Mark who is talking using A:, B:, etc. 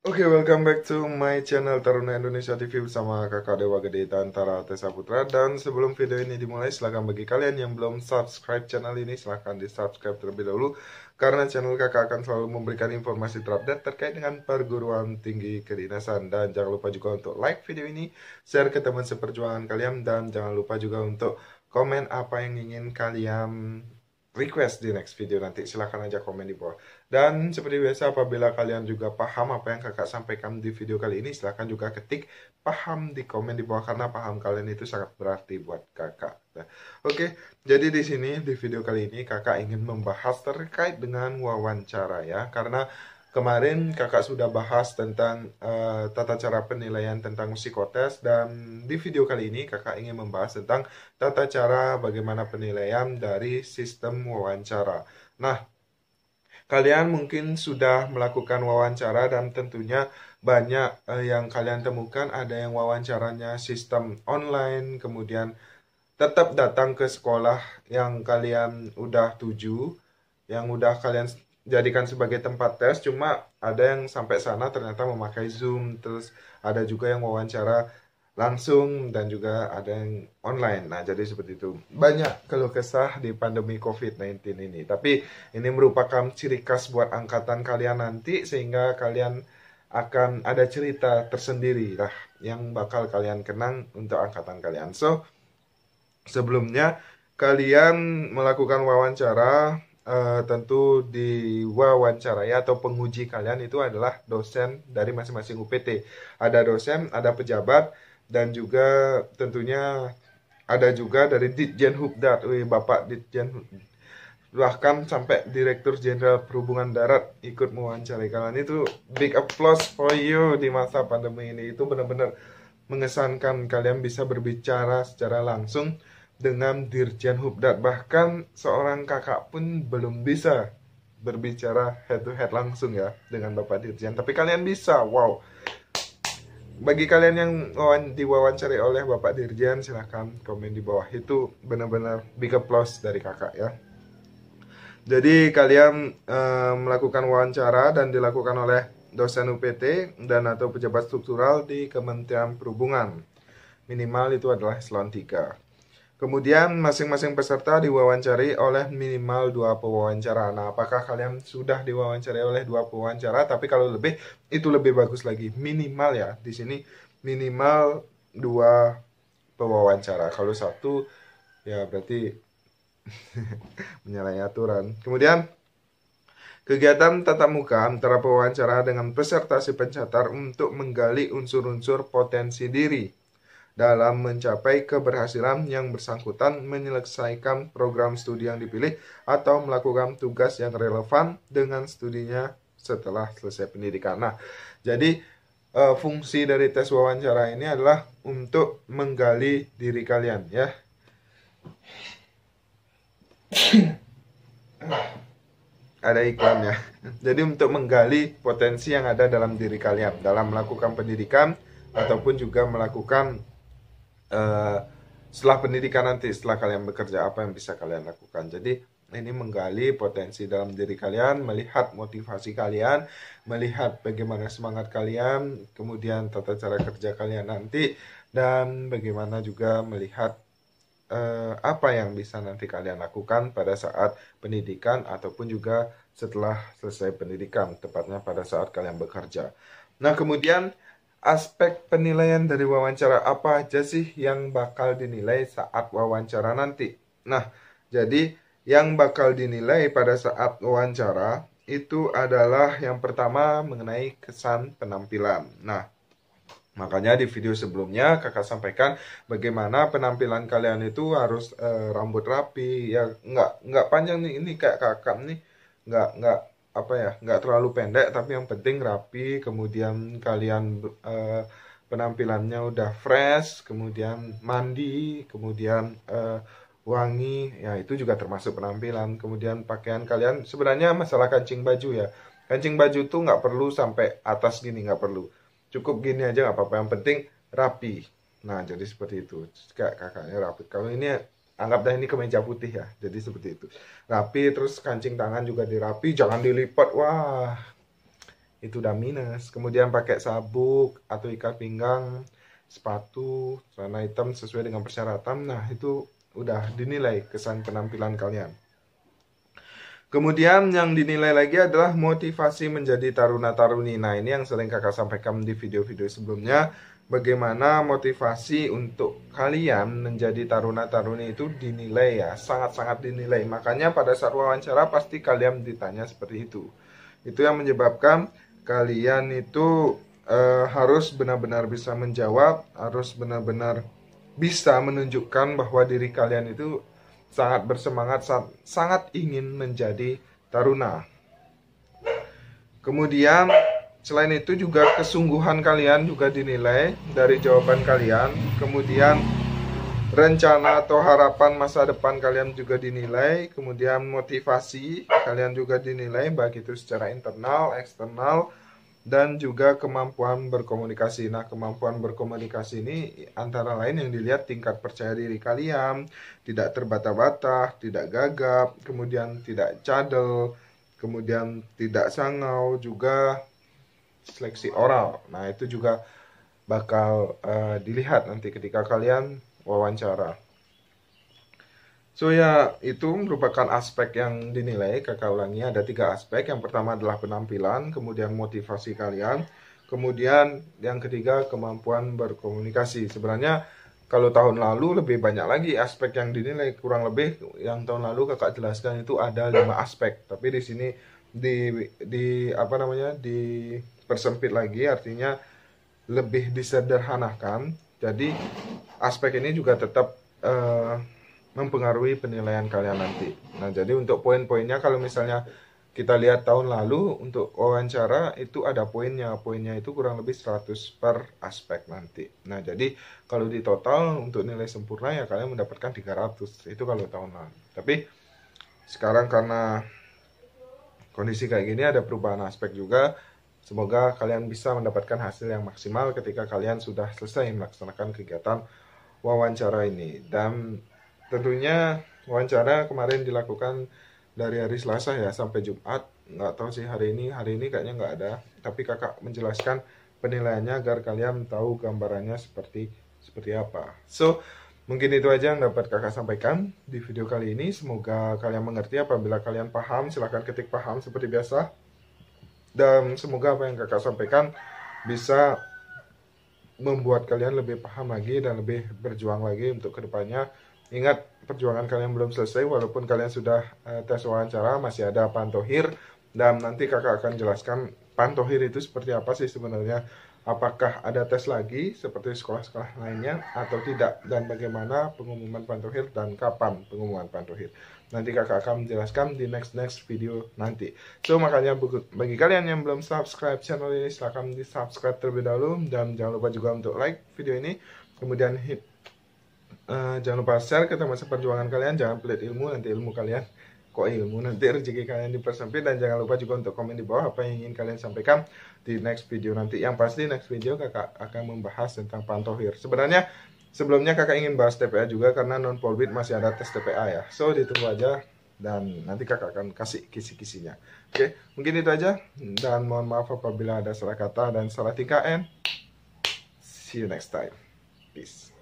A: Oke, welcome back to my channel Taruna Indonesia TV bersama kakak Dewa Gede Tantara Tessa Putra. Dan sebelum video ini dimulai, silahkan bagi kalian yang belum subscribe channel ini, silahkan di subscribe terlebih dahulu, karena channel kakak akan selalu memberikan informasi terupdate terkait dengan perguruan tinggi kedinasan. Dan jangan lupa juga untuk like video ini, share ke teman seperjuangan kalian, dan jangan lupa juga untuk komen apa yang ingin kalian request di next video nanti. Silahkan aja komen di bawah. Dan seperti biasa, apabila kalian juga paham apa yang kakak sampaikan di video kali ini, silahkan juga ketik paham di komen di bawah, karena paham kalian itu sangat berarti buat kakak. Nah, oke, jadi di sini di video kali ini kakak ingin membahas terkait dengan wawancara ya, karena kemarin kakak sudah bahas tentang tata cara penilaian tentang psikotes, dan di video kali ini kakak ingin membahas tentang tata cara bagaimana penilaian dari sistem wawancara. Nah, kalian mungkin sudah melakukan wawancara dan tentunya banyak yang kalian temukan, ada yang wawancaranya sistem online, kemudian tetap datang ke sekolah yang kalian udah tuju, yang udah kalian jadikan sebagai tempat tes, cuma ada yang sampai sana ternyata memakai Zoom, terus ada juga yang wawancara langsung, dan juga ada yang online. Nah, jadi seperti itu. Banyak keluh kesah di pandemi COVID-19 ini. Tapi ini merupakan ciri khas buat angkatan kalian nanti, sehingga kalian akan ada cerita tersendiri lah yang bakal kalian kenang untuk angkatan kalian. So, sebelumnya kalian melakukan wawancara, tentu di wawancarai atau penguji kalian itu adalah dosen dari masing-masing UPT. Ada dosen, ada pejabat, dan juga tentunya ada juga dari Ditjen Hubdat. Wih, Bapak Ditjen, bahkan sampai Direktur Jenderal Perhubungan Darat ikut mewawancarai kalian. Itu big applause for you di masa pandemi ini. Itu benar-benar mengesankan, kalian bisa berbicara secara langsung dengan Dirjen Hubdat. Bahkan seorang kakak pun belum bisa berbicara head to head langsung ya dengan Bapak Dirjen, tapi kalian bisa. Wow. Bagi kalian yang diwawancari oleh Bapak Dirjen, silahkan komen di bawah. Itu benar-benar big applause dari kakak ya. Jadi kalian melakukan wawancara dan dilakukan oleh dosen UPT dan atau pejabat struktural di Kementerian Perhubungan. Minimal itu adalah eselon 3. Kemudian masing-masing peserta diwawancari oleh minimal 2 pewawancara. Nah, apakah kalian sudah diwawancari oleh 2 pewawancara? Tapi kalau lebih, itu lebih bagus lagi. Minimal ya, di sini minimal 2 pewawancara. Kalau satu, ya berarti menyalahi aturan. Kemudian kegiatan tatap muka antara pewawancara dengan peserta si pencatat untuk menggali unsur-unsur potensi diri dalam mencapai keberhasilan yang bersangkutan menyelesaikan program studi yang dipilih atau melakukan tugas yang relevan dengan studinya setelah selesai pendidikan. Nah, jadi fungsi dari tes wawancara ini adalah untuk menggali diri kalian ya. Ada iklan ya. Jadi untuk menggali potensi yang ada dalam diri kalian dalam melakukan pendidikan ataupun juga melakukan setelah pendidikan nanti, setelah kalian bekerja, apa yang bisa kalian lakukan. Jadi ini menggali potensi dalam diri kalian, melihat motivasi kalian, melihat bagaimana semangat kalian, kemudian tata cara kerja kalian nanti, dan bagaimana juga melihat apa yang bisa nanti kalian lakukan pada saat pendidikan ataupun juga setelah selesai pendidikan, tepatnya pada saat kalian bekerja. Nah, kemudian aspek penilaian dari wawancara, apa aja sih yang bakal dinilai saat wawancara nanti? Nah, jadi yang bakal dinilai pada saat wawancara itu adalah yang pertama mengenai kesan penampilan. Nah, makanya di video sebelumnya kakak sampaikan bagaimana penampilan kalian itu harus rambut rapi ya, nggak panjang nih, ini kayak kakak nih, nggak apa ya, nggak terlalu pendek, tapi yang penting rapi. Kemudian kalian penampilannya udah fresh, kemudian mandi, kemudian wangi, ya itu juga termasuk penampilan. Kemudian pakaian kalian, sebenarnya masalah kancing baju ya, kancing baju tuh nggak perlu sampai atas gini, nggak perlu, cukup gini aja nggak apa-apa, yang penting rapi. Nah, jadi seperti itu, kayak kakaknya rapi. Kalau ini anggap dah ini kemeja putih ya, jadi seperti itu, rapi. Terus kancing tangan juga dirapi, jangan dilipat, wah itu udah minus. Kemudian pakai sabuk atau ikat pinggang, sepatu, celana hitam sesuai dengan persyaratan, nah itu udah dinilai kesan penampilan kalian. Kemudian yang dinilai lagi adalah motivasi menjadi taruna-taruni. Nah, ini yang sering kakak sampaikan di video-video sebelumnya. Bagaimana motivasi untuk kalian menjadi taruna-taruni itu dinilai ya, sangat-sangat dinilai. Makanya pada saat wawancara pasti kalian ditanya seperti itu. Itu yang menyebabkan kalian itu harus benar-benar bisa menjawab, harus benar-benar bisa menunjukkan bahwa diri kalian itu sangat bersemangat, sangat ingin menjadi taruna. Kemudian selain itu juga kesungguhan kalian juga dinilai dari jawaban kalian. Kemudian rencana atau harapan masa depan kalian juga dinilai. Kemudian motivasi kalian juga dinilai, baik itu secara internal, eksternal, dan juga kemampuan berkomunikasi. Nah, kemampuan berkomunikasi ini antara lain yang dilihat tingkat percaya diri kalian, tidak terbata-bata, tidak gagap, kemudian tidak cadel, kemudian tidak sangau, juga seleksi oral. Nah, itu juga bakal dilihat nanti ketika kalian wawancara. So ya, itu merupakan aspek yang dinilai. Kakak ulangi, ada 3 aspek. Yang pertama adalah penampilan, kemudian motivasi kalian, kemudian yang ketiga kemampuan berkomunikasi. Sebenarnya kalau tahun lalu lebih banyak lagi aspek yang dinilai, kurang lebih yang tahun lalu kakak jelaskan itu ada 5 aspek. Tapi di sini dipersempit lagi, artinya lebih disederhanakan. Jadi aspek ini juga tetap mempengaruhi penilaian kalian nanti. Nah, jadi untuk poin-poinnya, kalau misalnya kita lihat tahun lalu untuk wawancara itu ada poinnya itu kurang lebih 100 per aspek nanti. Nah, jadi kalau di total untuk nilai sempurna ya kalian mendapatkan 300, itu kalau tahun lalu. Tapi sekarang karena kondisi kayak gini ada perubahan aspek juga. Semoga kalian bisa mendapatkan hasil yang maksimal ketika kalian sudah selesai melaksanakan kegiatan wawancara ini. Dan tentunya wawancara kemarin dilakukan dari hari Selasa ya sampai Jumat. Nggak tahu sih hari ini kayaknya nggak ada. Tapi kakak menjelaskan penilaiannya agar kalian tahu gambarannya seperti apa. So, mungkin itu aja yang dapat kakak sampaikan di video kali ini. Semoga kalian mengerti. Apabila kalian paham, silahkan ketik paham seperti biasa. Dan semoga apa yang kakak sampaikan bisa membuat kalian lebih paham lagi dan lebih berjuang lagi untuk kedepannya. Ingat, perjuangan kalian belum selesai, walaupun kalian sudah tes wawancara, masih ada pantohir. Dan nanti kakak akan jelaskan pantohir itu seperti apa sih sebenarnya. Apakah ada tes lagi seperti sekolah-sekolah lainnya atau tidak. Dan bagaimana pengumuman pantohir dan kapan pengumuman pantohir. Nanti kakak akan menjelaskan di next video nanti. So, makanya bagi kalian yang belum subscribe channel ini, silahkan di subscribe terlebih dahulu. Dan jangan lupa juga untuk like video ini. Kemudian jangan lupa share ke teman seperjuangan kalian. Jangan pelit ilmu, nanti ilmu kalian nanti rezeki kalian dipersempit. Dan jangan lupa juga untuk komen di bawah apa yang ingin kalian sampaikan di next video nanti. Yang pasti next video kakak akan membahas tentang pantohir. Sebenarnya sebelumnya kakak ingin bahas TPA juga, karena non polbit masih ada tes TPA ya. So, ditunggu aja dan nanti kakak akan kasih kisi-kisinya. Oke, mungkin itu aja, dan mohon maaf apabila ada salah kata dan salah tingkah, and see you next time. Peace.